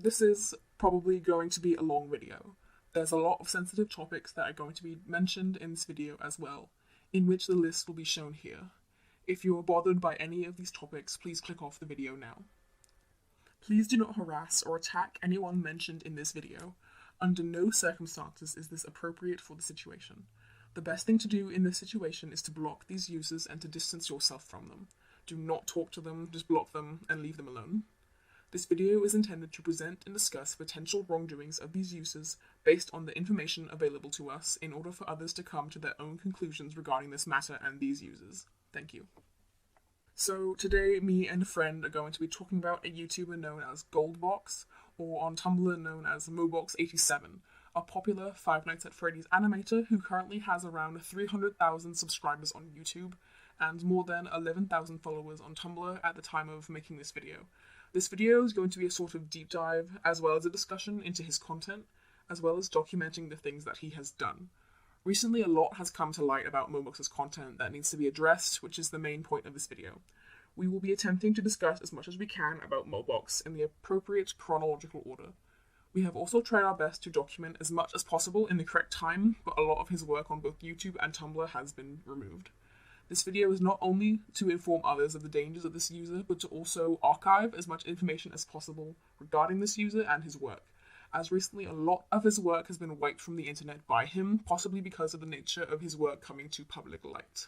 This is probably going to be a long video. There's a lot of sensitive topics that are going to be mentioned in this video as well, in which the list will be shown here. If you are bothered by any of these topics, please click off the video now. Please do not harass or attack anyone mentioned in this video. Under no circumstances is this appropriate for the situation. The best thing to do in this situation is to block these users and to distance yourself from them. Do not talk to them, just block them and leave them alone. This video is intended to present and discuss potential wrongdoings of these users based on the information available to us in order for others to come to their own conclusions regarding this matter and these users. Thank you. So today, me and a friend are going to be talking about a YouTuber known as Goldbox, or on Tumblr known as Mobox87, a popular Five Nights at Freddy's animator who currently has around 300,000 subscribers on YouTube and more than 11,000 followers on Tumblr at the time of making this video. This video is going to be a sort of deep dive, as well as a discussion into his content, as well as documenting the things that he has done. Recently, a lot has come to light about Mobox's content that needs to be addressed, which is the main point of this video. We will be attempting to discuss as much as we can about Mobox in the appropriate chronological order. We have also tried our best to document as much as possible in the correct time, but a lot of his work on both YouTube and Tumblr has been removed. This video is not only to inform others of the dangers of this user, but to also archive as much information as possible regarding this user and his work, as recently a lot of his work has been wiped from the internet by him, possibly because of the nature of his work coming to public light.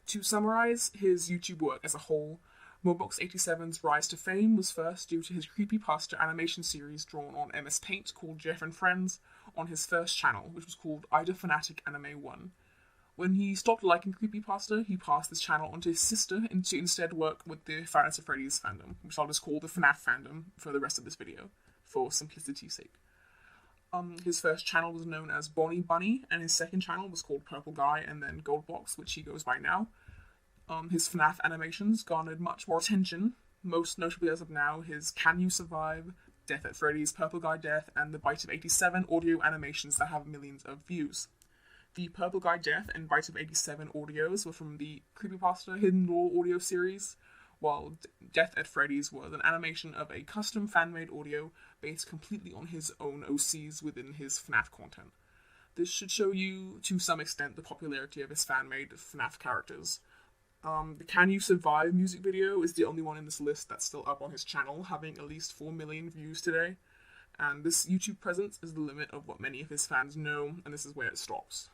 To summarize his YouTube work as a whole, Mobox87's rise to fame was first due to his creepypasta animation series drawn on MS Paint called Jeff and Friends on his first channel, which was called Ida Fanatic Anime 1. When he stopped liking creepypasta, he passed this channel onto his sister to instead work with the Five Nights at Freddy's fandom, which I'll just call the FNAF fandom for the rest of this video, for simplicity's sake. His first channel was known as Bonnie Bunny, and his second channel was called Purple Guy, and then Goldbox, which he goes by now. His FNAF animations garnered much more attention, most notably as of now his Can You Survive, Death at Freddy's, Purple Guy Death, and the Bite of 87 audio animations that have millions of views. The Purple Guy Death and Bite of 87 audios were from the creepypasta Hidden Lore audio series, while Death at Freddy's was an animation of a custom fan-made audio based completely on his own OCs within his FNAF content. This should show you, to some extent, the popularity of his fan-made FNAF characters. The Can You Survive music video is the only one in this list that's still up on his channel, having at least 4 million views today. And this YouTube presence is the limit of what many of his fans know, and this is where it stops.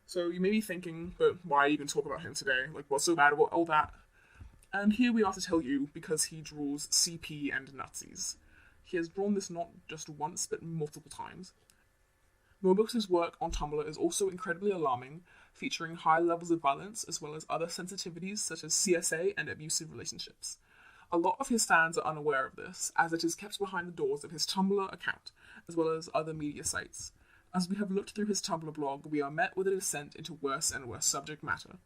So you may be thinking, but why even talk about him today? Like, what's so bad about all that? And here we are to tell you, because he draws CP and Nazis. He has drawn this not just once, but multiple times. Mobox's work on Tumblr is also incredibly alarming, featuring high levels of violence as well as other sensitivities such as CSA and abusive relationships. A lot of his fans are unaware of this, as it is kept behind the doors of his Tumblr account, as well as other media sites. As we have looked through his Tumblr blog, we are met with a descent into worse and worse subject matter.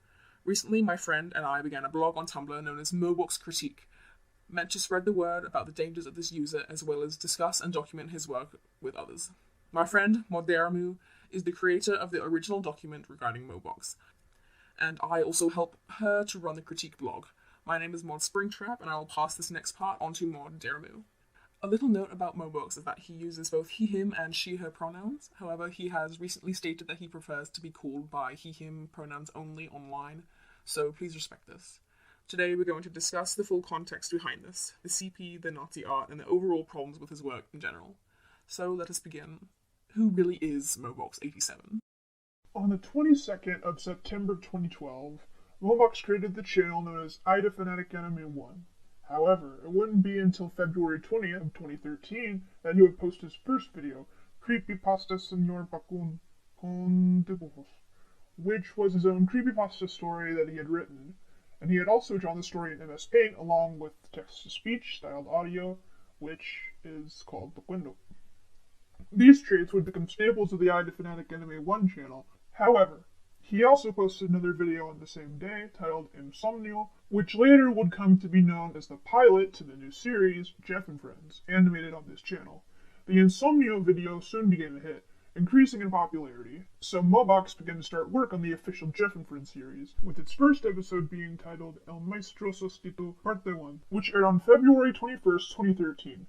Recently, my friend and I began a blog on Tumblr known as Mobox Critique, meant to spread the word about the dangers of this user as well as discuss and document his work with others. My friend, Moderamu, is the creator of the original document regarding Mobox, and I also help her to run the critique blog. My name is Mod Springtrap, and I will pass this next part on to Moderamu. A little note about Mobox is that he uses both he, him, and she, her pronouns. However, he has recently stated that he prefers to be called by he, him pronouns only online, so please respect this. Today we're going to discuss the full context behind this, the CP, the Nazi art, and the overall problems with his work in general. So let us begin. Who really is Mobox87? On the 22nd of September 2012, Mobox created the channel known as Ida Fanatic Anime 1. However, it wouldn't be until February 20th of 2013 that he would post his first video, Creepypasta Señor Bakun con dibujos, which was his own creepypasta story that he had written, and he had also drawn the story in MS Paint along with text-to-speech styled audio, which is called Taekwondo. These traits would become staples of the Ida Fanatic Anime 1 channel. However, he also posted another video on the same day titled Insomnio, which later would come to be known as the pilot to the new series, Jeff and Friends, animated on this channel. The Insomnio video soon became a hit, increasing in popularity, so Mobox began to start work on the official Jeff and Friends series, with its first episode being titled El Maestro Sustituto Parte 1, which aired on February 21st, 2013.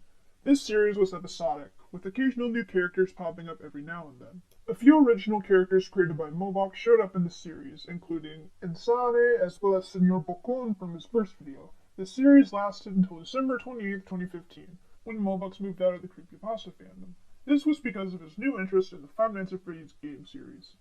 This series was episodic, with occasional new characters popping up every now and then. A few original characters created by Mobox showed up in the series, including Insane as well as Senor Bocon from his first video. The series lasted until December 28, 2015, when Mobox moved out of the creepypasta fandom. This was because of his new interest in the Five Nights at Freddy's game series.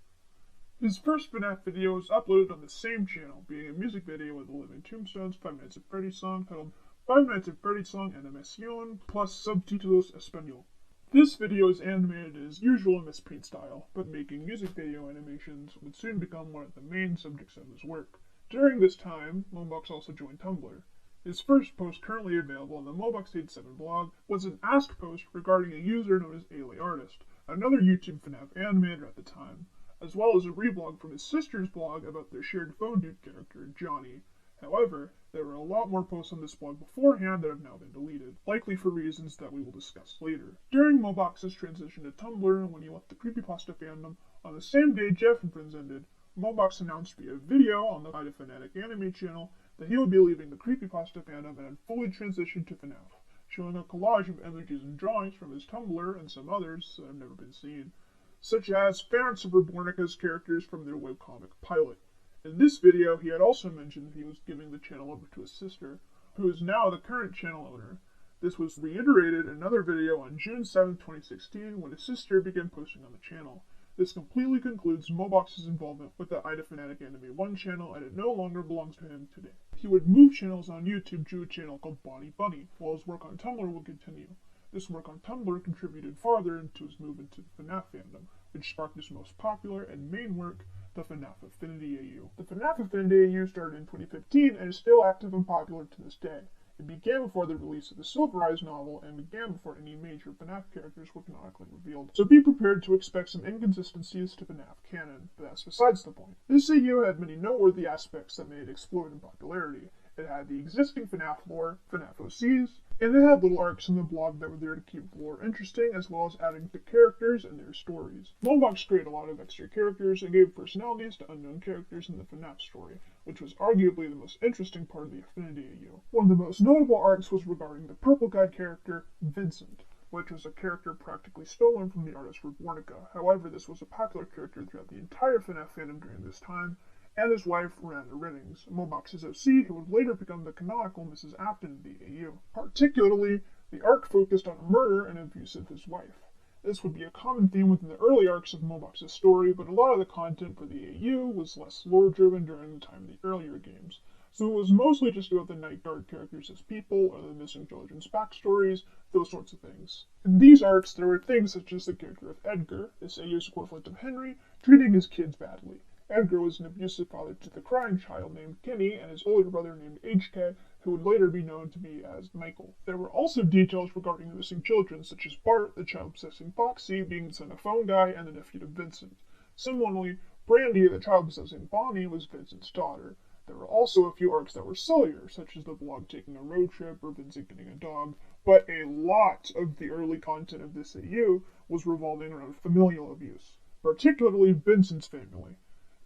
His first FNAF video was uploaded on the same channel, being a music video with the Living Tombstones Five Nights at Freddy's song titled Five Nights at Freddy's Song Animación plus Subtítulos Español. This video is animated in his usual misprint style, but making music video animations would soon become one of the main subjects of his work. During this time, Mobox also joined Tumblr. His first post currently available on the Mobox87 blog was an Ask post regarding a user known as AleArtist, another YouTube FNAF animator at the time, as well as a reblog from his sister's blog about their shared phone dude character, Johnny. However, there were a lot more posts on this blog beforehand that have now been deleted, likely for reasons that we will discuss later. During Mobox's transition to Tumblr, when he left the creepypasta fandom, on the same day Jeff and Friends ended, Mobox announced via video on the Ida Fanatic anime channel that he would be leaving the creepypasta fandom and had fully transitioned to FNAF, showing a collage of images and drawings from his Tumblr and some others that have never been seen, such as fans of Rebornica's characters from their webcomic pilot. In this video, he had also mentioned that he was giving the channel over to his sister, who is now the current channel owner. This was reiterated in another video on June 7, 2016, when his sister began posting on the channel. This completely concludes Mobox's involvement with the Ida Fanatic Anime 1 channel, and it no longer belongs to him today. He would move channels on YouTube to a channel called Bonnie Bunny, while his work on Tumblr would continue. This work on Tumblr contributed farther into his move into the FNAF fandom, which sparked his most popular and main work, the FNAF Affinity AU. The FNAF Affinity AU started in 2015 and is still active and popular to this day. It began before the release of the Silver Eyes novel and began before any major FNAF characters were canonically revealed. So be prepared to expect some inconsistencies to FNAF canon, but that's besides the point. This AU had many noteworthy aspects that made it explode in popularity. It had the existing FNAF lore, FNAF OCs, and it had little arcs in the blog that were there to keep the lore interesting, as well as adding to characters and their stories. Mobox created a lot of extra characters and gave personalities to unknown characters in the FNAF story, which was arguably the most interesting part of the Affinity AU. One of the most notable arcs was regarding the Purple Guide character, Vincent, which was a character practically stolen from the artist Rebornica. However, this was a popular character throughout the entire FNAF fandom during this time, and his wife, Miranda Rinnings, Mobox's OC, who would later become the canonical Mrs. Afton in the AU. Particularly, the arc focused on murder and abuse of his wife. This would be a common theme within the early arcs of Mobox's story, but a lot of the content for the AU was less lore-driven during the time of the earlier games, so it was mostly just about the Night Guard characters as people, or the missing children's backstories, those sorts of things. In these arcs, there were things such as the character of Edgar, this AU's equivalent of Henry, treating his kids badly. Edgar was an abusive father to the crying child named Kenny and his older brother named HK, who would later be known to be as Michael. There were also details regarding the missing children, such as Bart, the child-possessing Foxy, being the son of Phone Guy and the nephew of Vincent. Similarly, Brandy, the child-possessing Bonnie, was Vincent's daughter. There were also a few arcs that were sillier, such as the blog taking a road trip or Vincent getting a dog, but a lot of the early content of this AU was revolving around familial abuse, particularly Vincent's family.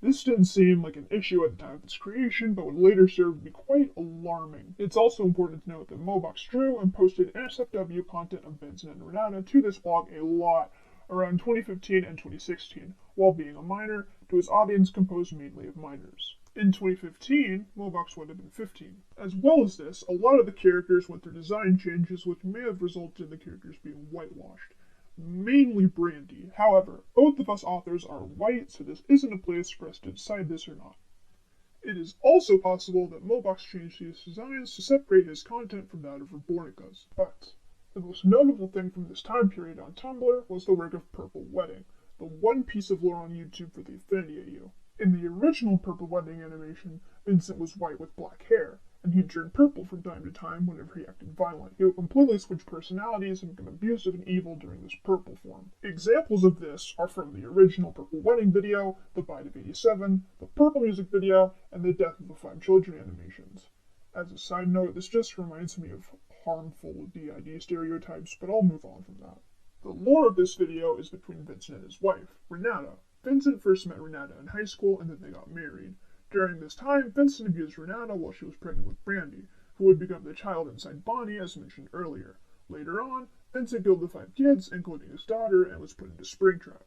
This didn't seem like an issue at the time of its creation, but would later serve to be quite alarming. It's also important to note that Mobox drew and posted NSFW content of Vincent and Renata to this blog a lot around 2015 and 2016, while being a minor, to his audience composed mainly of minors. In 2015, Mobox would have been 15. As well as this, a lot of the characters went through design changes which may have resulted in the characters being whitewashed. Mainly Brandy. However, both of us authors are white, so this isn't a place for us to decide this or not. It is also possible that Mobox changed these designs to separate his content from that of Rebornica's. But the most notable thing from this time period on Tumblr was the work of Purple Wedding, the one piece of lore on YouTube for the Affinity AU. In the original Purple Wedding animation, Vincent was white with black hair, and he'd turn purple from time to time whenever he acted violent. He would completely switch personalities and become abusive and evil during this purple form. Examples of this are from the original Purple Wedding video, the Bite of 87, the Purple music video, and the Death of the Five Children animations. As a side note, this just reminds me of harmful DID stereotypes, but I'll move on from that. The lore of this video is between Vincent and his wife, Renata. Vincent first met Renata in high school, and then they got married. During this time, Vincent abused Renata while she was pregnant with Brandy, who would become the child inside Bonnie as mentioned earlier. Later on, Vincent killed the 5 kids, including his daughter, and was put into Springtrap.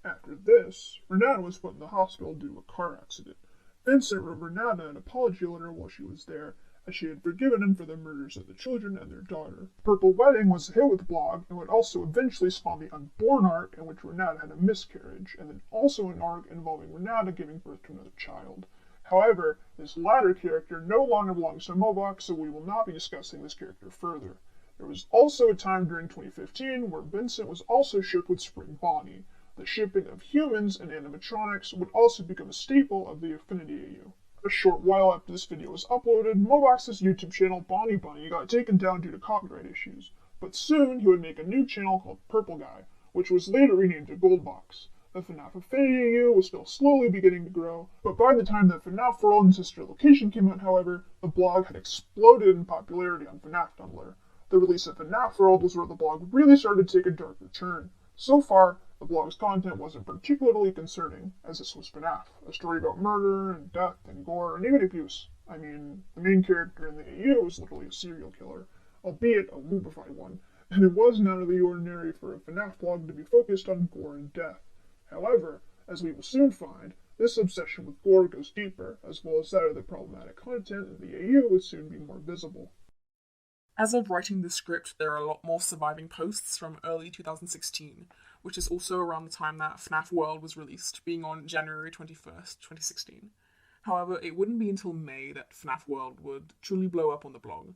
After this, Renata was put in the hospital due to a car accident. Vincent wrote Renata an apology letter while she was there, as she had forgiven him for the murders of the children and their daughter. Purple Wedding was a hit with the blog, and would also eventually spawn the Unborn arc, in which Renata had a miscarriage, and then also an arc involving Renata giving birth to another child. However, this latter character no longer belongs to Mobox, so we will not be discussing this character further. There was also a time during 2015 where Vincent was also shipped with Spring Bonnie. The shipping of humans and animatronics would also become a staple of the Affinity AU. A short while after this video was uploaded, Mobox's YouTube channel Bonnie Bunny got taken down due to copyright issues, but soon he would make a new channel called Purple Guy, which was later renamed to Goldbox. The FNAF Affinity AU was still slowly beginning to grow, but by the time that FNAF World and Sister Location came out, however, the blog had exploded in popularity on FNAF Tumblr. The release of FNAF World was where the blog really started to take a darker turn. So far, the blog's content wasn't particularly concerning, as this was FNAF, a story about murder and death and gore and even abuse. I mean, the main character in the AU was literally a serial killer, albeit a lubrified one, and it wasn't out of the ordinary for a FNAF blog to be focused on gore and death. However, as we will soon find, this obsession with gore goes deeper, as well as that of the problematic content in the AU would soon be more visible. As of writing this script, there are a lot more surviving posts from early 2016, which is also around the time that FNAF World was released, being on January 21st, 2016. However, it wouldn't be until May that FNAF World would truly blow up on the blog.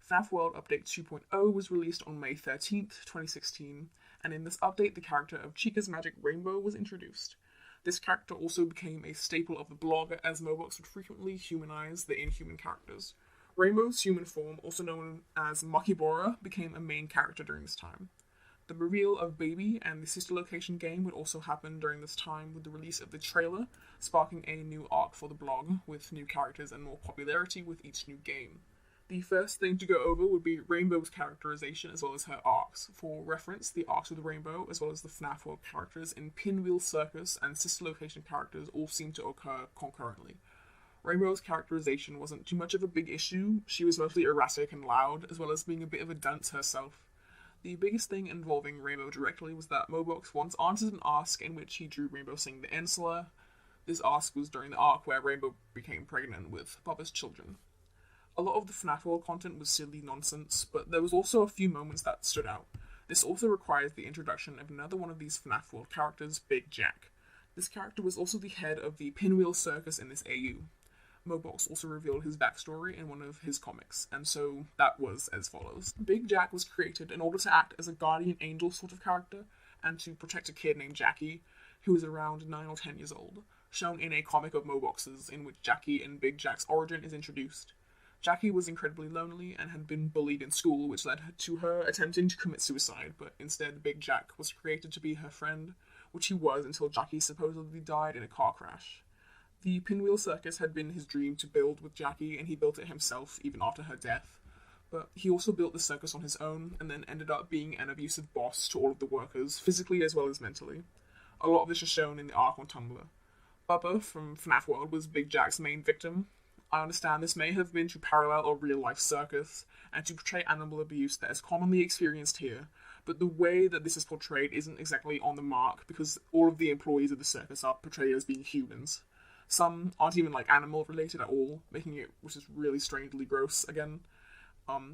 FNAF World Update 2.0 was released on May 13th, 2016, and in this update the character of Chica's Magic Rainbow was introduced. This character also became a staple of the blog, as Mobox would frequently humanize the inhuman characters. Rainbow's human form, also known as Makibora, became a main character during this time. The reveal of Baby and the sister location game would also happen during this time, with the release of the trailer, sparking a new arc for the blog, with new characters and more popularity with each new game. The first thing to go over would be Rainbow's characterization as well as her arcs. For reference, the arcs of the Rainbow, as well as the FNAF World characters in Pinwheel Circus and sister location characters all seem to occur concurrently. Rainbow's characterization wasn't too much of a big issue. She was mostly erratic and loud, as well as being a bit of a dunce herself. The biggest thing involving Rainbow directly was that Mobox once answered an ask in which he drew Rainbow singing the Insula. This ask was during the arc where Rainbow became pregnant with Bubba's children. A lot of the FNAF World content was silly nonsense, but there was also a few moments that stood out. This also requires the introduction of another one of these FNAF World characters, Big Jack. This character was also the head of the Pinwheel Circus in this AU. Mobox also revealed his backstory in one of his comics, and so that was as follows. Big Jack was created in order to act as a guardian angel sort of character, and to protect a kid named Jackie, who was around 9 or 10 years old, shown in a comic of Mobox's in which Jackie and Big Jack's origin is introduced. Jackie was incredibly lonely and had been bullied in school, which led to her attempting to commit suicide, but instead Big Jack was created to be her friend, which he was until Jackie supposedly died in a car crash. The Pinwheel Circus had been his dream to build with Jackie, and he built it himself even after her death. But he also built the circus on his own, and then ended up being an abusive boss to all of the workers, physically as well as mentally. A lot of this is shown in the arc on Tumblr. Bubba from FNAF World was Big Jack's main victim. I understand this may have been to parallel a real-life circus, and to portray animal abuse that is commonly experienced here, but the way that this is portrayed isn't exactly on the mark, because all of the employees of the circus are portrayed as being humans. Some aren't even animal related at all, making it, which is really strangely gross again.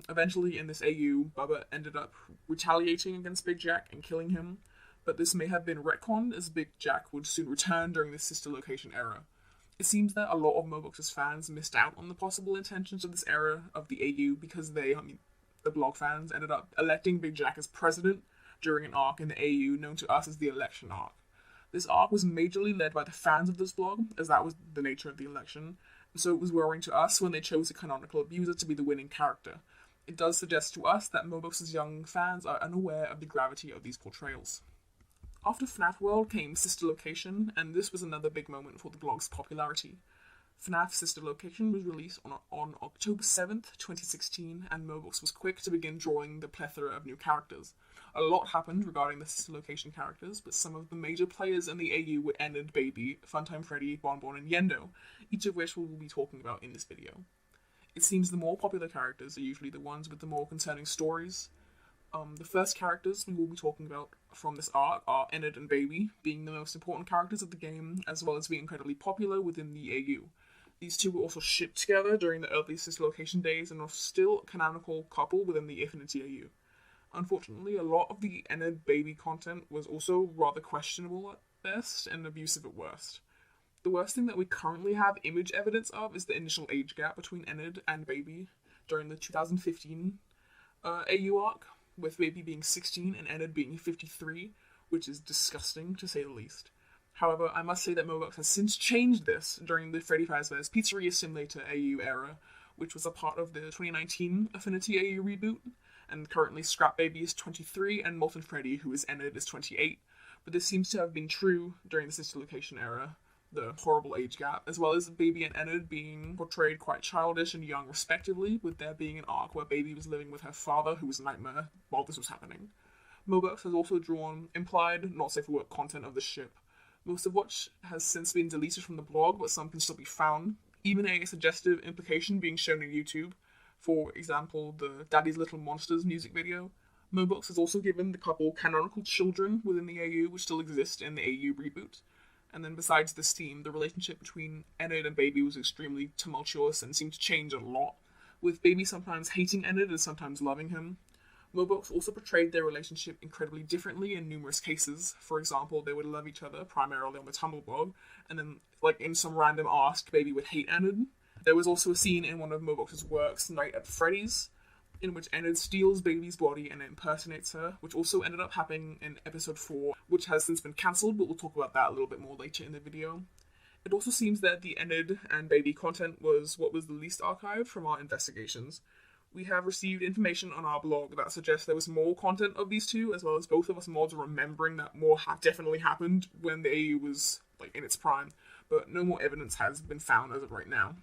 Eventually in this AU, Bubba ended up retaliating against Big Jack and killing him, but this may have been retconned, as Big Jack would soon return during the sister location era. It seems that a lot of Mobox's fans missed out on the possible intentions of this era of the AU because the blog fans, ended up electing Big Jack as president during an arc in the AU known to us as the election arc. This arc was majorly led by the fans of this blog, as that was the nature of the election, and so it was worrying to us when they chose a canonical abuser to be the winning character. It does suggest to us that Mobox's young fans are unaware of the gravity of these portrayals. After FNAF World came Sister Location, and this was another big moment for the blog's popularity. FNAF Sister Location was released on October 7th, 2016, and Mobox was quick to begin drawing the plethora of new characters. A lot happened regarding the Sister Location characters, but some of the major players in the AU were End Baby, Funtime Freddy, Bonbon, and Yendo, each of which we will be talking about in this video. It seems the more popular characters are usually the ones with the more concerning stories. The first characters we will be talking about from this arc are Enid and Baby, being the most important characters of the game, as well as being incredibly popular within the AU. These two were also shipped together during the early sister location days and are still a canonical couple within the Affinity AU. Unfortunately, a lot of the Enid Baby content was also rather questionable at best and abusive at worst. The worst thing that we currently have image evidence of is the initial age gap between Enid and Baby during the 2015 AU arc, with Baby being 16 and Enid being 53, which is disgusting to say the least. However, I must say that Mobox has since changed this during the Freddy Fazbear's Pizzeria Simulator AU era, which was a part of the 2019 Affinity AU reboot, and currently Scrap Baby is 23 and Molten Freddy, who is Enid, is 28, but this seems to have been true during the Sister Location era, the horrible age gap, as well as Baby and Enid being portrayed quite childish and young respectively, with there being an arc where Baby was living with her father, who was a nightmare, while this was happening. Mobox has also drawn implied, not safe for work content of the ship, most of which has since been deleted from the blog, but some can still be found, even a suggestive implication being shown in YouTube, for example, the Daddy's Little Monsters music video. Mobox has also given the couple canonical children within the AU, which still exist in the AU reboot. And then besides this theme, the relationship between Enid and Baby was extremely tumultuous and seemed to change a lot, with Baby sometimes hating Enid and sometimes loving him. Mobox also portrayed their relationship incredibly differently in numerous cases. For example, they would love each other, primarily on the Tumblr blog, and then, like in some random ask, Baby would hate Enid. There was also a scene in one of Mobox's works, Night at Freddys, in which Enid steals Baby's body and impersonates her, which also ended up happening in episode 4, which has since been cancelled, but we'll talk about that a little bit more later in the video. It also seems that the Enid and Baby content was what was the least archived from our investigations. We have received information on our blog that suggests there was more content of these two, as well as both of us mods remembering that more definitely happened when the AU was in its prime, but no more evidence has been found as of right now.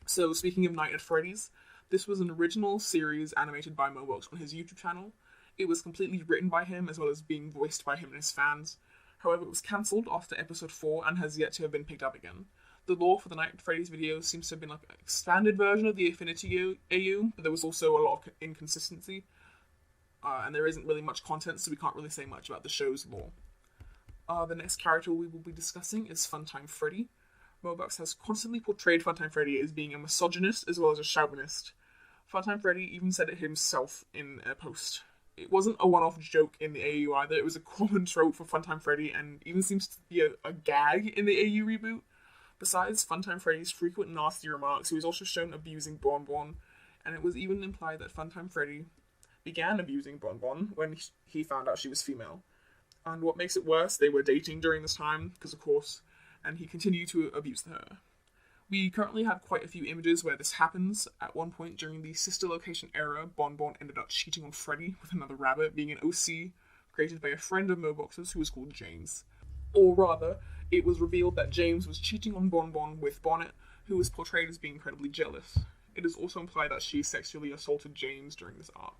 So speaking of Night at Freddy's, this was an original series animated by Mobox on his YouTube channel. It was completely written by him, as well as being voiced by him and his fans. However, it was cancelled after episode 4 and has yet to have been picked up again. The lore for the Night at Freddy's video seems to have been an expanded version of the Affinity AU, but there was also a lot of inconsistency, and there isn't really much content, so we can't really say much about the show's lore. The next character we will be discussing is Funtime Freddy. Mobox has constantly portrayed Funtime Freddy as being a misogynist as well as a chauvinist. Funtime Freddy even said it himself in a post. It wasn't a one-off joke in the AU either, it was a common trope for Funtime Freddy and even seems to be a gag in the AU reboot. Besides Funtime Freddy's frequent nasty remarks, he was also shown abusing Bonbon, and it was even implied that Funtime Freddy began abusing Bonbon when he found out she was female. And what makes it worse, they were dating during this time, because of course, and he continued to abuse her. We currently have quite a few images where this happens. At one point during the Sister Location era, Bonbon ended up cheating on Freddy with another rabbit, being an OC created by a friend of Mobox's who was called James. Or rather, it was revealed that James was cheating on Bonbon with Bonnet, who was portrayed as being incredibly jealous. It is also implied that she sexually assaulted James during this arc.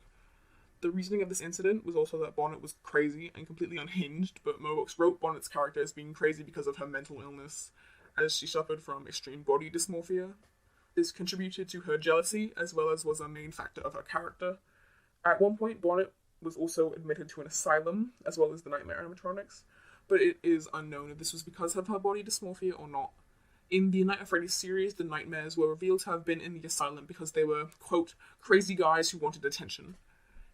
The reasoning of this incident was also that Bonnet was crazy and completely unhinged, but Mobox wrote Bonnet's character as being crazy because of her mental illness, as she suffered from extreme body dysmorphia. This contributed to her jealousy, as well as was a main factor of her character. At one point, Bonnet was also admitted to an asylum, as well as the Nightmare animatronics, but it is unknown if this was because of her body dysmorphia or not. In the Night of Freddy's series, the Nightmares were revealed to have been in the asylum because they were, quote, crazy guys who wanted attention.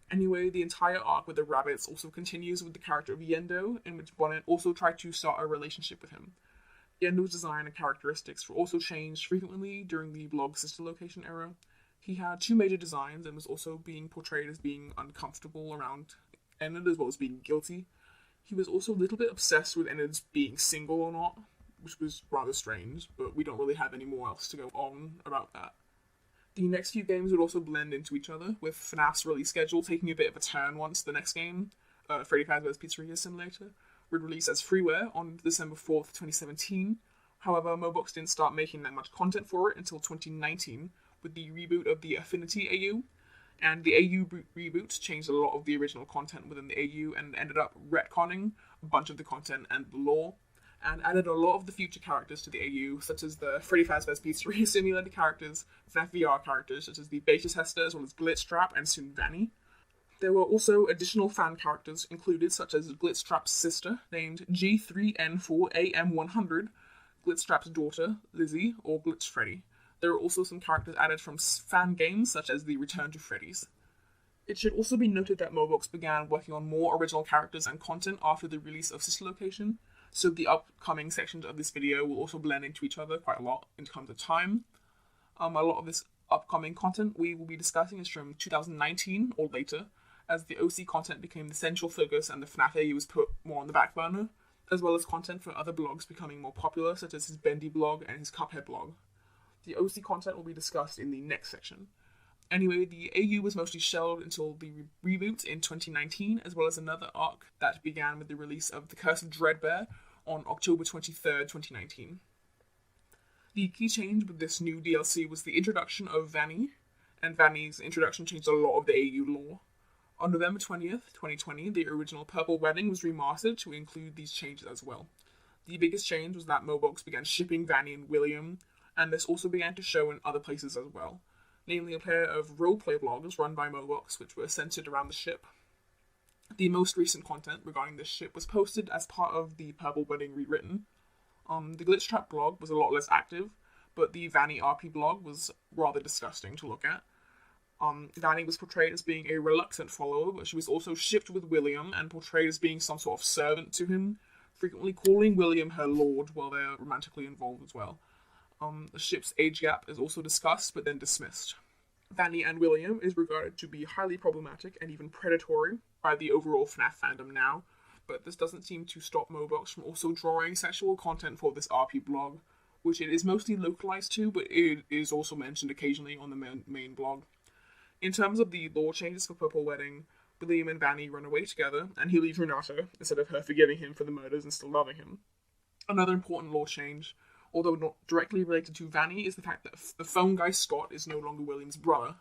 Anyway, the entire arc with the rabbits also continues with the character of Yendo, in which Bonnet also tried to start a relationship with him. Yendo's design and characteristics were also changed frequently during the blog Sister Location era. He had 2 major designs and was also being portrayed as being uncomfortable around Enid as well as being guilty. He was also a little bit obsessed with Enid's being single or not, which was rather strange, but we don't really have any more else to go on about that. The next few games would also blend into each other, with FNAF's release schedule taking a bit of a turn once the next game, Freddy Fazbear's Pizzeria Simulator, would release as freeware on December 4th, 2017. However, Mobox didn't start making that much content for it until 2019, with the reboot of the Affinity AU, and the AU reboot changed a lot of the original content within the AU and ended up retconning a bunch of the content and the lore, and added a lot of the future characters to the AU, such as the Freddy Fazbear's Pizzeria Simulator characters, FNAF VR characters, such as the Beta Tester, as well as Glitchtrap and soon Vanny. There were also additional fan characters included, such as Glitstrap's sister, named G3N4AM100, Glitstrap's daughter, Lizzie, or Glitch Freddy. There were also some characters added from fan games, such as the Return to Freddys. It should also be noted that Mobox began working on more original characters and content after the release of Sister Location, so the upcoming sections of this video will also blend into each other quite a lot in terms of time. A lot of this upcoming content we will be discussing is from 2019 or later, as the OC content became the central focus and the FNAF AU was put more on the back burner, as well as content for other blogs becoming more popular, such as his Bendy blog and his Cuphead blog. The OC content will be discussed in the next section. Anyway, the AU was mostly shelved until the reboot in 2019, as well as another arc that began with the release of The Curse of Dreadbear on October 23rd, 2019. The key change with this new DLC was the introduction of Vanny, and Vanny's introduction changed a lot of the AU lore. On November 20th, 2020, the original Purple Wedding was remastered to include these changes as well. The biggest change was that Mobox began shipping Vanny and William, and this also began to show in other places as well, namely a pair of roleplay blogs run by Mobox, which were centered around the ship. The most recent content regarding this ship was posted as part of the Purple Wedding Rewritten. The Glitchtrap blog was a lot less active, but the Vanny RP blog was rather disgusting to look at. Vanny was portrayed as being a reluctant follower, but she was also shipped with William and portrayed as being some sort of servant to him, frequently calling William her lord while they're romantically involved as well. The ship's age gap is also discussed, but then dismissed. Vanny and William is regarded to be highly problematic and even predatory by the overall FNAF fandom now, but this doesn't seem to stop Mobox from also drawing sexual content for this RP blog, which it is mostly localized to, but it is also mentioned occasionally on the main blog. In terms of the lore changes for Purple Wedding, William and Vanny run away together, and he leaves Renata, instead of her forgiving him for the murders and still loving him. Another important lore change, although not directly related to Vanny, is the fact that the phone guy Scott is no longer William's brother.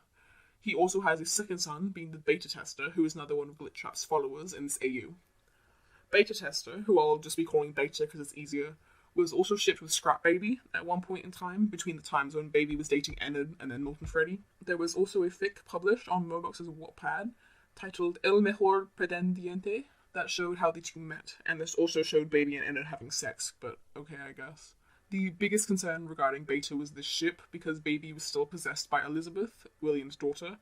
He also has a second son, being the Beta Tester, who is another one of Glitchtrap's followers in this AU. Beta Tester, who I'll just be calling Beta because it's easier, was also shipped with Scrap Baby at one point in time, between the times when Baby was dating Enid and then Molten Freddy. There was also a fic published on Mobox's Wattpad titled El Mejor Pretendiente that showed how the two met, and this also showed Baby and Enid having sex, but okay, I guess. The biggest concern regarding Beta was the ship, because Baby was still possessed by Elizabeth, William's daughter.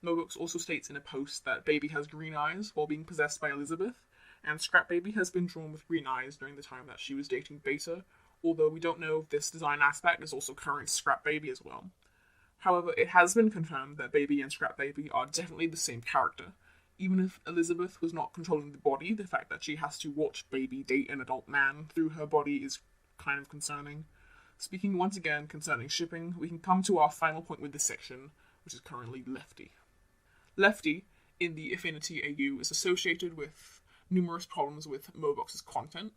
Mobox also states in a post that Baby has green eyes while being possessed by Elizabeth, and Scrap Baby has been drawn with green eyes during the time that she was dating Beta, although we don't know if this design aspect is also covering Scrap Baby as well. However, it has been confirmed that Baby and Scrap Baby are definitely the same character. Even if Elizabeth was not controlling the body, the fact that she has to watch Baby date an adult man through her body is kind of concerning. Speaking once again concerning shipping, we can come to our final point with this section, which is currently Lefty. Lefty, in the Affinity AU, is associated with numerous problems with Mobox's content.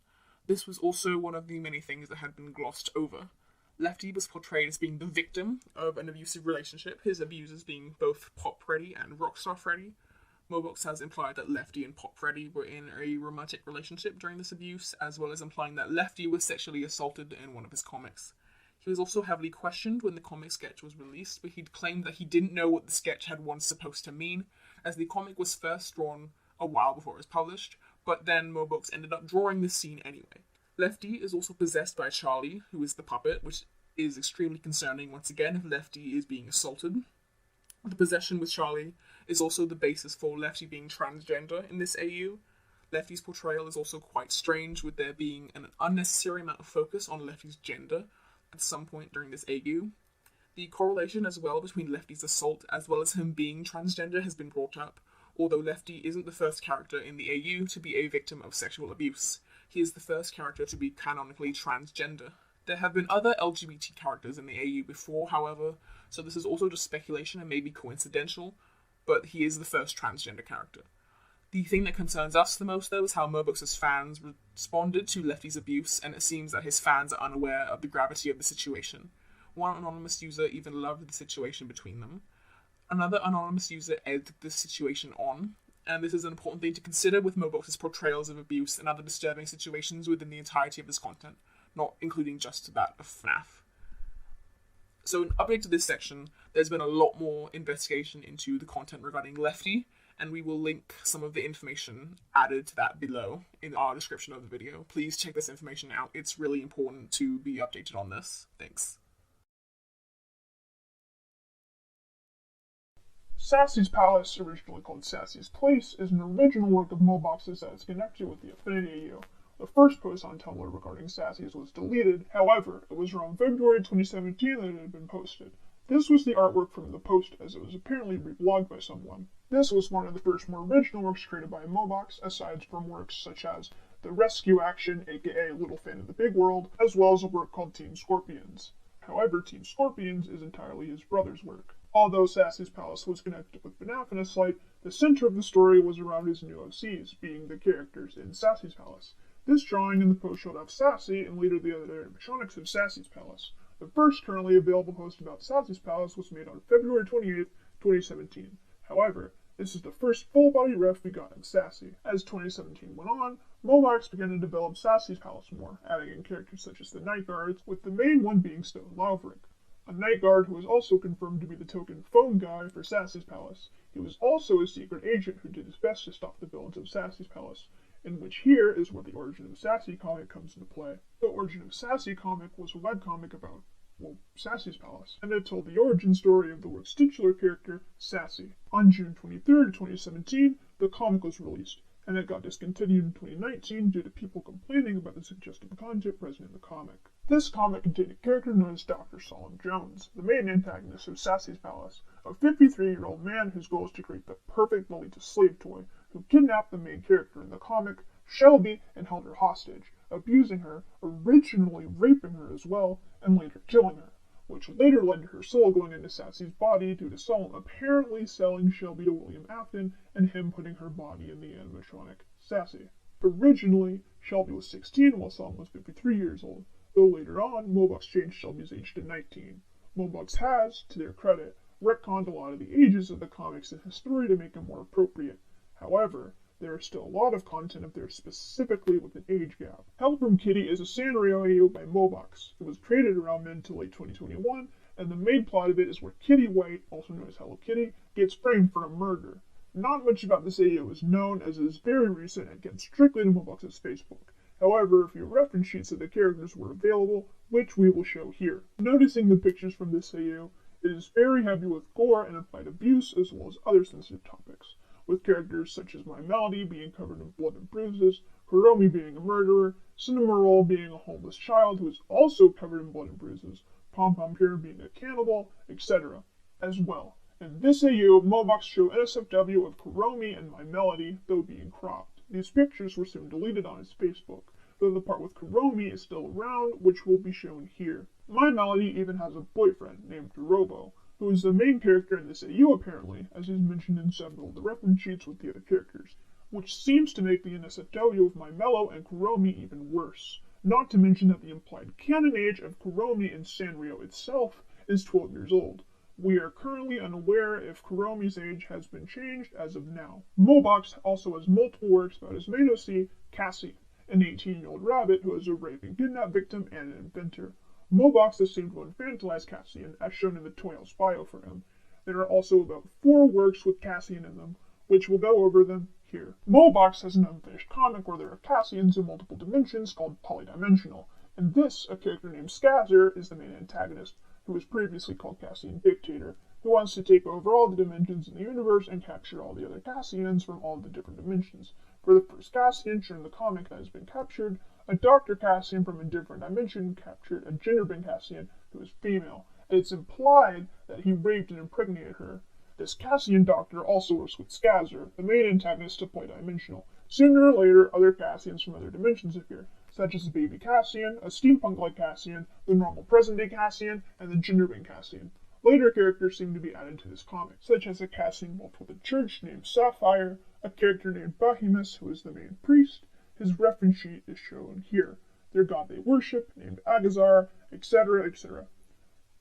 This was also one of the many things that had been glossed over. Lefty was portrayed as being the victim of an abusive relationship, his abusers being both Pop Freddy and Rockstar Freddy. Mobox has implied that Lefty and Pop Freddy were in a romantic relationship during this abuse, as well as implying that Lefty was sexually assaulted in one of his comics. He was also heavily questioned when the comic sketch was released, but he'd claimed that he didn't know what the sketch had once supposed to mean, as the comic was first drawn a while before it was published, but then Mobox ended up drawing this scene anyway. Lefty is also possessed by Charlie, who is the puppet, which is extremely concerning once again if Lefty is being assaulted. The possession with Charlie is also the basis for Lefty being transgender in this AU. Lefty's portrayal is also quite strange, with there being an unnecessary amount of focus on Lefty's gender at some point during this AU. The correlation as well between Lefty's assault as well as him being transgender has been brought up, although Lefty isn't the first character in the AU to be a victim of sexual abuse. He is the first character to be canonically transgender. There have been other LGBT characters in the AU before, however, so this is also just speculation and maybe coincidental, but he is the first transgender character. The thing that concerns us the most, though, is how Mobox's fans responded to Lefty's abuse, and it seems that his fans are unaware of the gravity of the situation. One anonymous user even loved the situation between them. Another anonymous user egged this situation on, and this is an important thing to consider with Mobox's portrayals of abuse and other disturbing situations within the entirety of his content, not including just that of FNAF. So, in update to this section, there's been a lot more investigation into the content regarding Lefty, and we will link some of the information added to that below in our description of the video. Please check this information out. It's really important to be updated on this. Thanks. Sassys Palace, originally called Sassys Place, is an original work of Mobox's that is connected with the Affinity AU. The first post on Tumblr regarding Sassys was deleted, however, it was around February 2017 that it had been posted. This was the artwork from the post, as it was apparently reblogged by someone. This was one of the first more original works created by Mobox, aside from works such as The Rescue Action, aka Little Fan of the Big World, as well as a work called Team Scorpions. However, Team Scorpions is entirely his brother's work. Although Sassys Palace was connected with FNAF in a slight, the center of the story was around his new OCs, being the characters in Sassys Palace. This drawing in the post showed off Sassy and later the other animatronics of Sassys Palace. The first currently available post about Sassys Palace was made on February 28, 2017. However, this is the first full-body ref we got of Sassy. As 2017 went on, Mobox began to develop Sassys Palace more, adding in characters such as the Night Guards, with the main one being Stone Laverick, a Night Guard who was also confirmed to be the token phone guy for Sassys Palace. He was also a secret agent who did his best to stop the villains of Sassys Palace, in which here is where the Origin of Sassy comic comes into play. The Origin of Sassy comic was a webcomic about, well, Sassys Palace, and it told the origin story of the work's titular character, Sassy. On June 23, 2017, the comic was released, and it got discontinued in 2019 due to people complaining about the suggestive content present in the comic. This comic contained a character known as Dr. Solomon Jones, the main antagonist of Sassys Palace, a 53-year-old man whose goal is to create the perfect Lolita slave toy, who kidnapped the main character in the comic, Shelby, and held her hostage, abusing her, originally raping her as well, and later killing her, which later led to her soul going into Sassy's body due to Solomon apparently selling Shelby to William Afton and him putting her body in the animatronic Sassy. Originally, Shelby was 16 while Solomon was 53 years old, though later on, Mobox changed Shelby's age to 19. Mobox has, to their credit, retconned a lot of the ages of the comics in his story to make them more appropriate. However, there is still a lot of content up there specifically with an age gap. Help from Kitty is a Sanrio AO by Mobox. It was created around mid to late 2021, and the main plot of it is where Kitty White, also known as Hello Kitty, gets framed for a murder. Not much about this AO is known, as it is very recent and came strictly to Mobox's Facebook. However, a few reference sheets of the characters were available, which we will show here. Noticing the pictures from this AO, it is very heavy with gore and implied abuse, as well as other sensitive topics, with characters such as My Melody being covered in blood and bruises, Hiromi being a murderer, Cinnamoroll being a homeless child who is also covered in blood and bruises, Pom Pom Pure being a cannibal, etc. as well. In this AU, Mobox showed NSFW of Hiromi and My Melody, though being cropped. These pictures were soon deleted on his Facebook, though the part with Hiromi is still around, which will be shown here. My Melody even has a boyfriend named Robo, who is the main character in this AU apparently, as is mentioned in several of the reference sheets with the other characters, which seems to make the NSFW of My Mellow and Kuromi even worse. Not to mention that the implied canon age of Kuromi in Sanrio itself is 12 years old. We are currently unaware if Kuromi's age has been changed as of now. Mobox also has multiple works about his main OC, Cassie, an 18-year-old rabbit who is a rape and kidnap victim and an inventor. Mobox has seemed to infantilize Cassian, as shown in the Toy House bio for him. There are also about 4 works with Cassian in them, which we'll go over them here. Mobox has an unfinished comic where there are Cassians in multiple dimensions called Polydimensional, and this, a character named Skazzer, is the main antagonist, who was previously called Cassian Dictator, who wants to take over all the dimensions in the universe and capture all the other Cassians from all the different dimensions. For the first Cassian shown in the comic that has been captured, a Dr. Cassian from a different dimension captured a gender-bent Cassian who is female, and it's implied that he raped and impregnated her. This Cassian doctor also works with Skazzer, the main antagonist of Polydimensional. Sooner or later, other Cassians from other dimensions appear, such as the baby Cassian, a steampunk-like Cassian, the normal present-day Cassian, and the gender-bent Cassian. Later characters seem to be added to this comic, such as a Cassian involved with a church named Sapphire, a character named Bahemus, who is the main priest. His reference sheet is shown here. Their god they worship, named Agazar, etc., etc.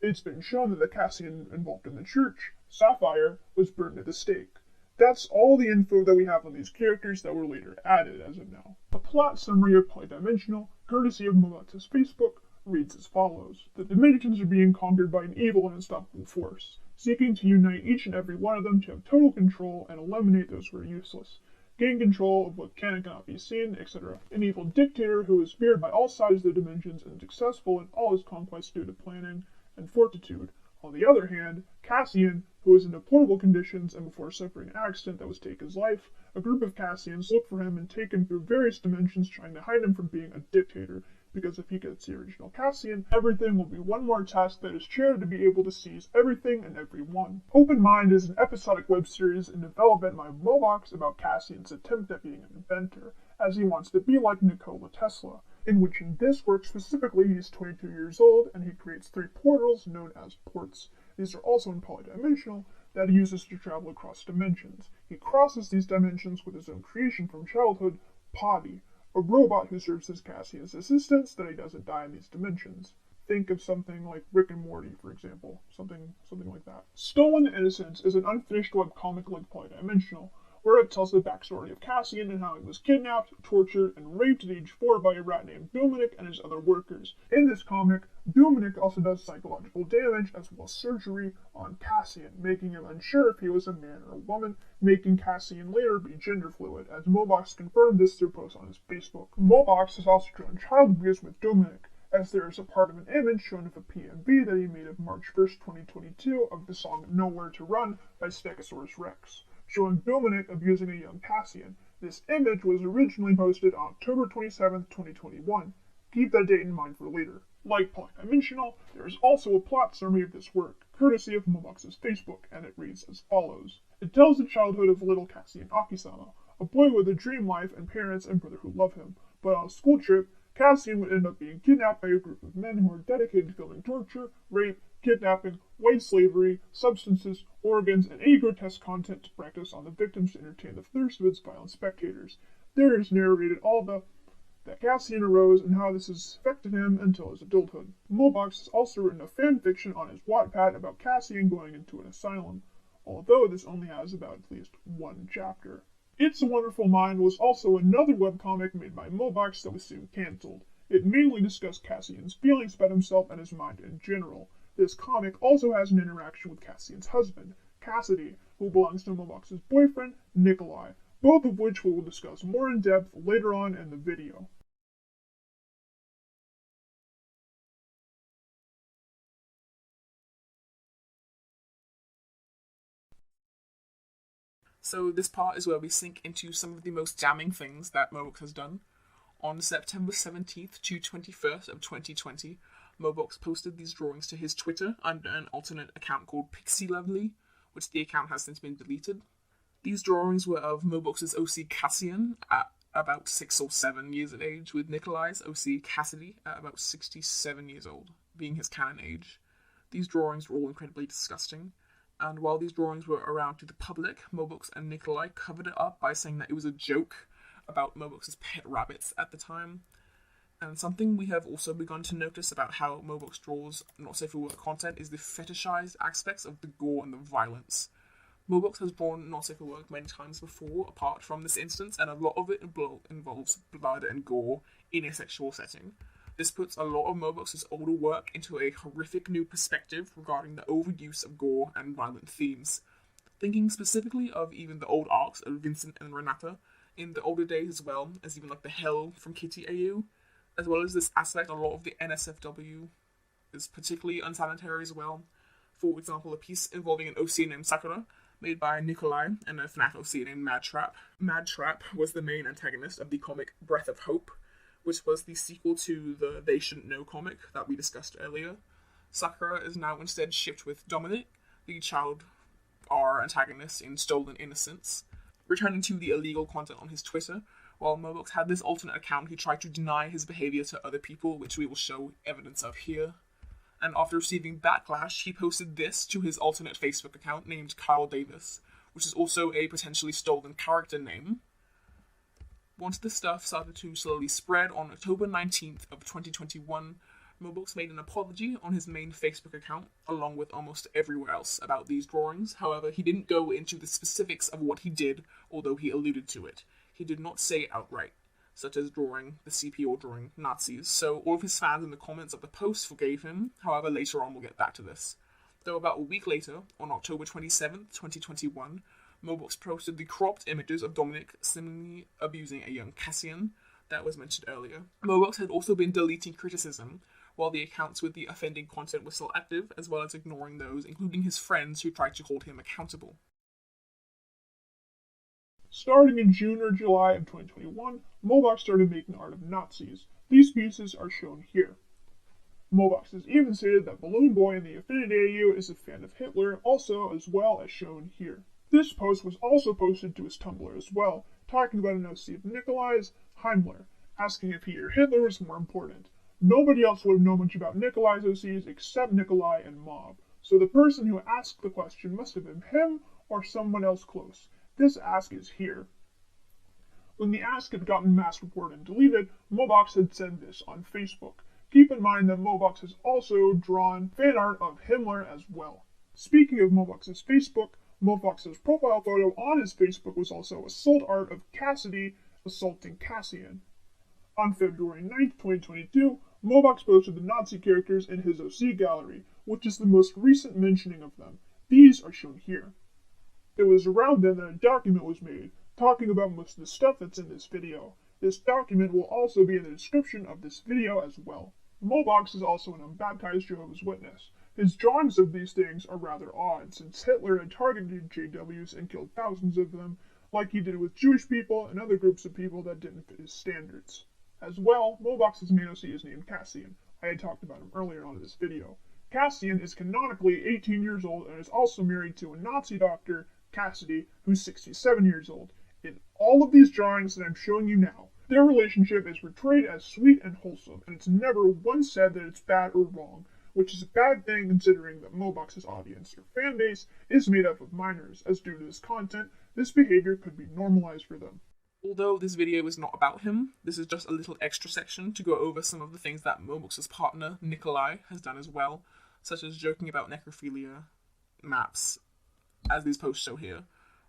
It's been shown that the Cassian involved in the church, Sapphire, was burned at the stake. That's all the info that we have on these characters that were later added as of now. The plot summary of Polydimensional, courtesy of Mobox's Facebook, reads as follows. The dimensions are being conquered by an evil and unstoppable force. seeking to unite each and every one of them to have total control and eliminate those who are useless. Gain control of what can and cannot be seen, etc. An evil dictator who is feared by all sides of the dimensions and successful in all his conquests due to planning and fortitude. On the other hand, Cassian, who is in deplorable conditions and before suffering an accident that was to take his life, a group of Cassians look for him and take him through various dimensions trying to hide him from being a dictator, because if he gets the original Cassian, everything will be one more task that is chair to be able to seize everything and everyone. Open Mind is an episodic web series in development by Mobox about Cassian's attempt at being an inventor, as he wants to be like Nikola Tesla, in which in this work specifically he is 22 years old and he creates 3 portals known as ports. These are also in polydimensional that he uses to travel across dimensions. He crosses these dimensions with his own creation from childhood, Poddy, a robot who serves as Cassian's assistant so that he doesn't die in these dimensions. Think of something like Rick and Morty, for example. Something like that. Stolen Innocence is an unfinished webcomic like polydimensional, where it tells the backstory of Cassian and how he was kidnapped, tortured, and raped at age 4 by a rat named Dominic and his other workers. In this comic, Dominic also does psychological damage as well as surgery on Cassian, making him unsure if he was a man or a woman, making Cassian later be gender fluid, as Mobox confirmed this through posts on his Facebook. Mobox has also drawn child abuse with Dominic, as there is a part of an image shown of a PMV that he made of March 1st, 2022 of the song Nowhere to Run by Stegosaurus Rex, showing Dominic abusing a young Cassian. This image was originally posted on October 27, 2021. Keep that date in mind for later. Like polydimensional, there is also a plot summary of this work, courtesy of Mobox's Facebook, and it reads as follows. It tells the childhood of little Cassian Akisama, a boy with a dream life and parents and brother who love him. But on a school trip, Cassian would end up being kidnapped by a group of men who are dedicated to filming torture, rape, kidnapping, white slavery, substances, organs, and any grotesque content to practice on the victims to entertain the thirst of its violent spectators. There is narrated all that Cassian arose and how this has affected him until his adulthood. Mobox has also written a fan fiction on his Wattpad about Cassian going into an asylum, although this only has about at least 1 chapter. It's a Wonderful Mind was also another webcomic made by Mobox that was soon cancelled. It mainly discussed Cassian's feelings about himself and his mind in general. This comic also has an interaction with Cassian's husband, Cassidy, who belongs to Mobox's boyfriend, Nikolai, both of which we will discuss more in depth later on in the video. So this part is where we sink into some of the most damning things that Mobox has done. On September 17th to 21st of 2020, Mobox posted these drawings to his Twitter under an alternate account called Pixie Lovely, which the account has since been deleted. These drawings were of Mobox's OC Cassian at about 6 or 7 years of age, with Nikolai's OC Cassidy at about 67 years old, being his canon age. These drawings were all incredibly disgusting, and while these drawings were around to the public, Mobox and Nikolai covered it up by saying that it was a joke about Mobox's pet rabbits at the time. And something we have also begun to notice about how Mobox draws not safe for work content is the fetishized aspects of the gore and the violence. Mobox has drawn not safe for work many times before, apart from this instance, and a lot of it involves blood and gore in a sexual setting. This puts a lot of Mobox's older work into a horrific new perspective regarding the overuse of gore and violent themes. Thinking specifically of even the old arcs of Vincent and Renata in the older days, as well as even like the Hell from Kitty AU, as well as this aspect a lot of the NSFW is particularly unsanitary as well. For example, a piece involving an OC named Sakura, made by Nikolai, and a FNAF OC named Mad Trap. Mad Trap was the main antagonist of the comic Breath of Hope, which was the sequel to the They Shouldn't Know comic that we discussed earlier. Sakura is now instead shipped with Dominic, the child R antagonist in Stolen Innocence. Returning to the illegal content on his Twitter, while Mobox had this alternate account, he tried to deny his behavior to other people, which we will show evidence of here. And after receiving backlash, he posted this to his alternate Facebook account named Kyle Davis, which is also a potentially stolen character name. Once this stuff started to slowly spread, on October 19th of 2021, Mobox made an apology on his main Facebook account, along with almost everywhere else, about these drawings. However, he didn't go into the specifics of what he did, although he alluded to it. He did not say outright, such as drawing the CP or drawing Nazis, so all of his fans in the comments of the post forgave him. However, later on we'll get back to this. Though about a week later, on October 27th, 2021, Mobox posted the cropped images of Dominic seemingly abusing a young Cassian that was mentioned earlier. Mobox had also been deleting criticism, while the accounts with the offending content were still active, as well as ignoring those, including his friends who tried to hold him accountable. Starting in June or July of 2021, Mobox started making art of Nazis. These pieces are shown here. Mobox has even stated that Balloon Boy in the Affinity AU is a fan of Hitler, also as well as shown here. This post was also posted to his Tumblr as well, talking about an OC of Nikolai's, Himmler, asking if he or Hitler was more important. Nobody else would have known much about Nikolai's OCs except Nikolai and Mob, so the person who asked the question must have been him or someone else close. This ask is here. When the ask had gotten mass reported and deleted, Mobox had said this on Facebook. Keep in mind that Mobox has also drawn fan art of Himmler as well. Speaking of Mobox's Facebook, Mobox's profile photo on his Facebook was also assault art of Cassidy assaulting Cassian. On February 9th, 2022, Mobox posted the Nazi characters in his OC gallery, which is the most recent mentioning of them. These are shown here. It was around then that a document was made, talking about most of the stuff that's in this video. This document will also be in the description of this video as well. Mobox is also an unbaptized Jehovah's Witness. His drawings of these things are rather odd, since Hitler had targeted JWs and killed thousands of them, like he did with Jewish people and other groups of people that didn't fit his standards. As well, Mobox's main OC is named Cassian. I had talked about him earlier on in this video. Cassian is canonically 18 years old and is also married to a Nazi doctor, Cassidy, who's 67 years old. In all of these drawings that I'm showing you now, their relationship is portrayed as sweet and wholesome, and it's never once said that it's bad or wrong, which is a bad thing considering that Mobox's audience or fan base is made up of minors, as due to this content, this behavior could be normalized for them. Although this video is not about him, this is just a little extra section to go over some of the things that Mobox's partner, Nikolai, has done as well, such as joking about necrophilia maps, as these posts show here.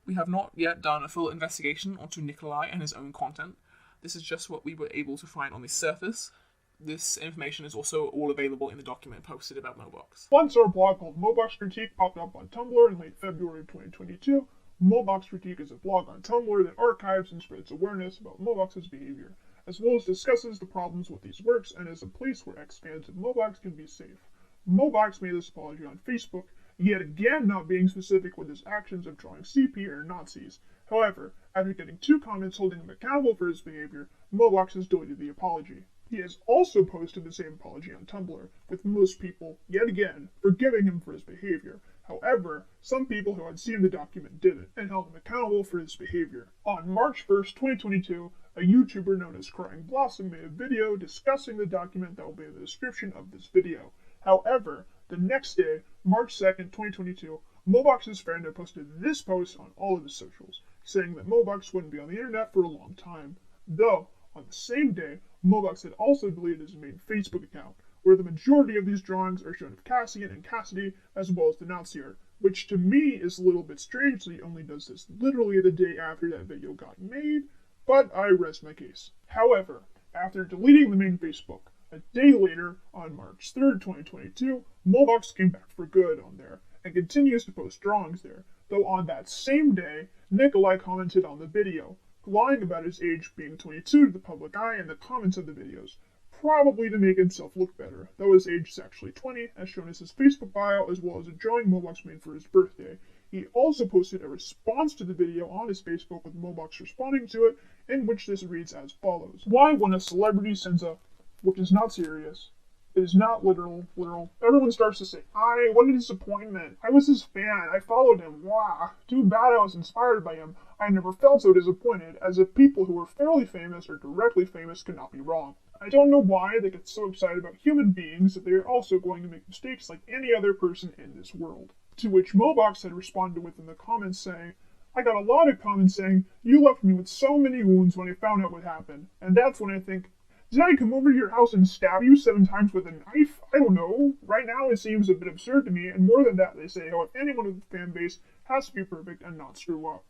We have not yet done a full investigation onto Nikolai and his own content. This is just what we were able to find on the surface. This information is also all available in the document posted about Mobox. Once our blog called Mobox Critique popped up on Tumblr in late February of 2022, Mobox Critique is a blog on Tumblr that archives and spreads awareness about Mobox's behavior, as well as discusses the problems with these works and is a place where ex-fans of Mobox can be safe. Mobox made this apology on Facebook, yet again not being specific with his actions of drawing CP or Nazis. However, after getting 2 comments holding him accountable for his behavior, Mobox has deleted the apology. He has also posted the same apology on Tumblr, with most people, yet again, forgiving him for his behavior. However, some people who had seen the document didn't, and held him accountable for his behavior. On March 1st, 2022, a YouTuber known as Crying Blossom made a video discussing the document that will be in the description of this video. However, the next day, March 2nd, 2022, Mobox's friend had posted this post on all of his socials, saying that Mobox wouldn't be on the internet for a long time. Though, on the same day, Mobox had also deleted his main Facebook account, where the majority of these drawings are shown of Cassian and Cassidy, as well as the Nazi art, which to me is a little bit strange that he only does this literally the day after that video got made, but I rest my case. However, after deleting the main Facebook, a day later, on March 3rd, 2022, Mobox came back for good on there, and continues to post drawings there, though on that same day, Nikolai commented on the video, lying about his age being 22 to the public eye in the comments of the videos, probably to make himself look better, though his age is actually 20, as shown as his Facebook bio, as well as a drawing Mobox made for his birthday. He also posted a response to the video on his Facebook with Mobox responding to it, in which this reads as follows. Why when a celebrity sends a, which is not serious, it is not literal, everyone starts to say, what a disappointment. I was his fan, I followed him, wow. Too bad I was inspired by him. I never felt so disappointed, as if people who were fairly famous or directly famous could not be wrong. I don't know why they get so excited about human beings that they are also going to make mistakes like any other person in this world. To which Mobox had responded within the comments saying, I got a lot of comments saying, you left me with so many wounds when I found out what happened, and that's when I think, did I come over to your house and stab you 7 times with a knife? I don't know. Right now it seems a bit absurd to me, and more than that, they say how if anyone with a fan base has to be perfect and not screw up.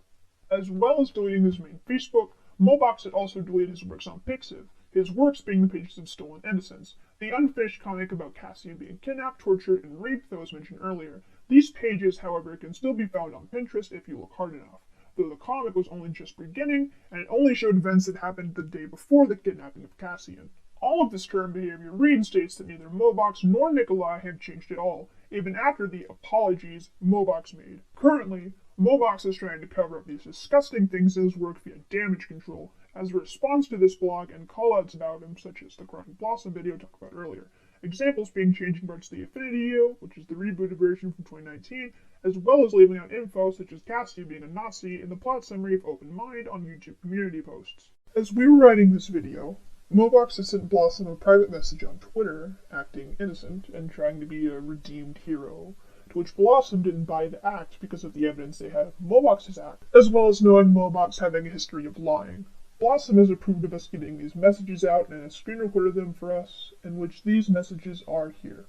As well as deleting his main Facebook, Mobox had also deleted his works on Pixiv, his works being the pages of Stolen Innocence, the unfinished comic about Cassian being kidnapped, tortured, and raped that was mentioned earlier. These pages, however, can still be found on Pinterest if you look hard enough, though the comic was only just beginning, and it only showed events that happened the day before the kidnapping of Cassian. All of this current behavior reinstates that neither Mobox nor Nikolai have changed at all, even after the apologies Mobox made. Currently, Mobox is trying to cover up these disgusting things in his work via damage control, as a response to this blog and callouts about him, such as the Crushing Blossom video talked about earlier. Examples being changing parts of the Affinity U, which is the rebooted version from 2019, as well as leaving out info such as Cassie being a Nazi in the plot summary of Open Mind on YouTube community posts. As we were writing this video, Mobox had sent Blossom a private message on Twitter, acting innocent and trying to be a redeemed hero, to which Blossom didn't buy the act because of the evidence they had of Mobox's act, as well as knowing Mobox having a history of lying. Blossom has approved of us getting these messages out and has screen recorded them for us, in which these messages are here.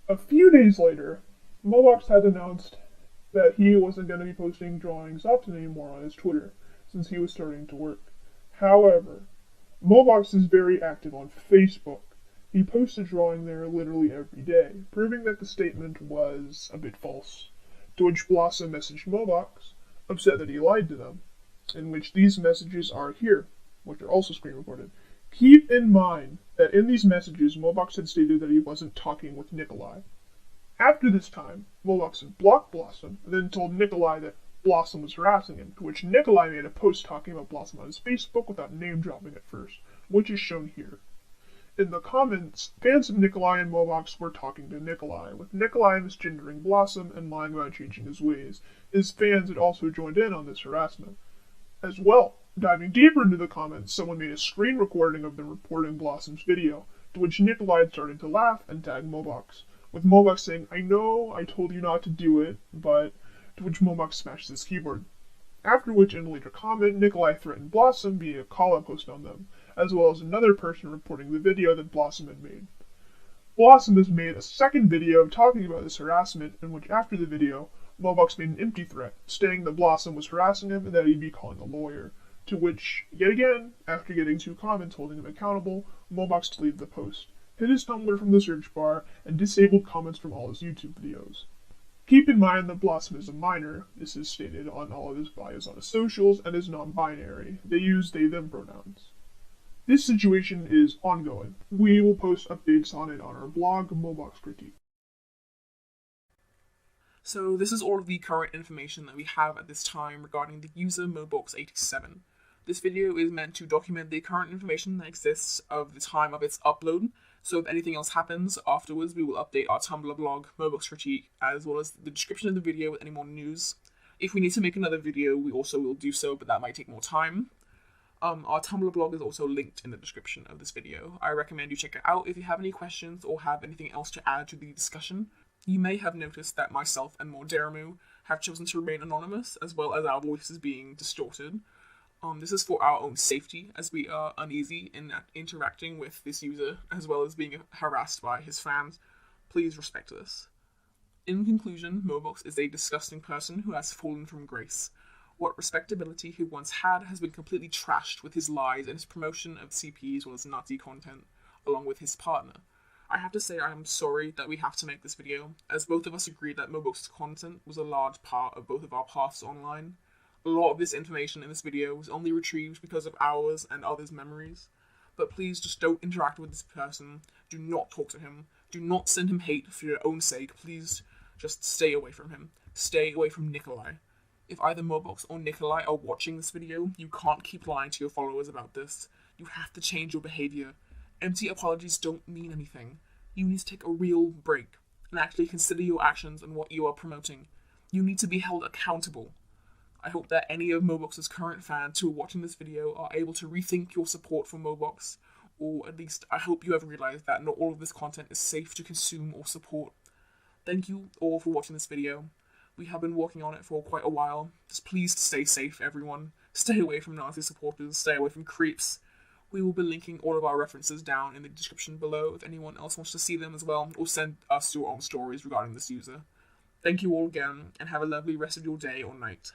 A few days later, Mobox had announced that he wasn't going to be posting drawings often anymore on his Twitter, since he was starting to work. However, Mobox is very active on Facebook. He posts a drawing there literally every day, proving that the statement was a bit false, to which Blossom messaged Mobox, upset that he lied to them, in which these messages are here, which are also screen recorded. Keep in mind that in these messages, Mobox had stated that he wasn't talking with Nikolai. After this time, Mobox had blocked Blossom, and then told Nikolai that Blossom was harassing him, to which Nikolai made a post talking about Blossom on his Facebook without name-dropping at first, which is shown here. In the comments, fans of Nikolai and Mobox were talking to Nikolai, with Nikolai misgendering Blossom and lying about changing his ways. His fans had also joined in on this harassment. As well, diving deeper into the comments, someone made a screen recording of them reporting Blossom's video, to which Nikolai started to laugh and tag Mobox, with Mobox saying, "I know, I told you not to do it, but," to which Mobox smashed his keyboard. After which, in a later comment, Nikolai threatened Blossom via a call-out post on them, as well as another person reporting the video that Blossom had made. Blossom has made a second video talking about this harassment, in which after the video, Mobox made an empty threat, stating that Blossom was harassing him and that he'd be calling a lawyer, to which, yet again, after getting 2 comments holding him accountable, Mobox deleted the post, hid his Tumblr from the search bar, and disabled comments from all his YouTube videos. Keep in mind that Blossom is a minor. This is stated on all of his bios on his socials, and is non-binary. They use they-them pronouns. This situation is ongoing. We will post updates on it on our blog, Mobox Critique. So this is all of the current information that we have at this time regarding the user Mobox87. This video is meant to document the current information that exists of the time of its upload, so if anything else happens afterwards, we will update our Tumblr blog, Mobox Critique, as well as the description of the video with any more news. If we need to make another video, we also will do so, but that might take more time. Our Tumblr blog is also linked in the description of this video. I recommend you check it out if you have any questions or have anything else to add to the discussion. You may have noticed that myself and Morderamu have chosen to remain anonymous, as well as our voices being distorted. This is for our own safety, as we are uneasy in interacting with this user, as well as being harassed by his fans. Please respect this. In conclusion, Mobox is a disgusting person who has fallen from grace. What respectability he once had has been completely trashed with his lies and his promotion of CP as well as Nazi content, along with his partner. I have to say I am sorry that we have to make this video, as both of us agree that Mobox's content was a large part of both of our paths online. A lot of this information in this video was only retrieved because of ours and others' memories. But please just don't interact with this person, do not talk to him, do not send him hate for your own sake, please just stay away from him. Stay away from Nikolai. If either Mobox or Nikolai are watching this video, you can't keep lying to your followers about this. You have to change your behavior. Empty apologies don't mean anything. You need to take a real break and actually consider your actions and what you are promoting. You need to be held accountable. I hope that any of Mobox's current fans who are watching this video are able to rethink your support for Mobox, or at least I hope you have realized that not all of this content is safe to consume or support. Thank you all for watching this video. We have been working on it for quite a while. Just please stay safe, everyone. Stay away from Nazi supporters, stay away from creeps. We will be linking all of our references down in the description below if anyone else wants to see them as well, or send us your own stories regarding this user. Thank you all again, and have a lovely rest of your day or night.